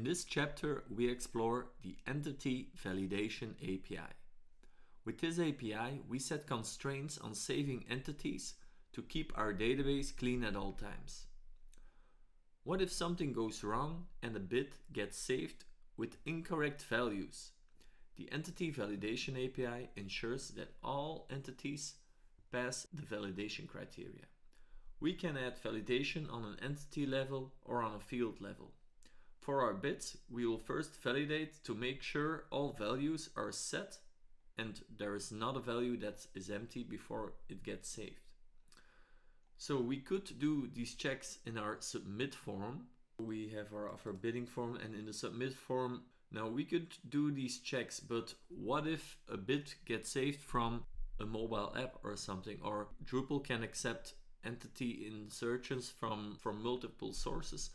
In this chapter, we explore the Entity Validation API. With this API, we set constraints on saving entities to keep our database clean at all times. What if something goes wrong and a bit gets saved with incorrect values? The Entity Validation API ensures that all entities pass the validation criteria. We can add validation on an entity level or on a field level. For our bits, we will first validate to make sure all values are set and there is not a value that is empty before it gets saved. So we could do these checks in our submit form. We have our bidding form, and in the submit form, now we could do these checks, but what if a bid gets saved from a mobile app or something, or Drupal can accept entity insertions from multiple sources?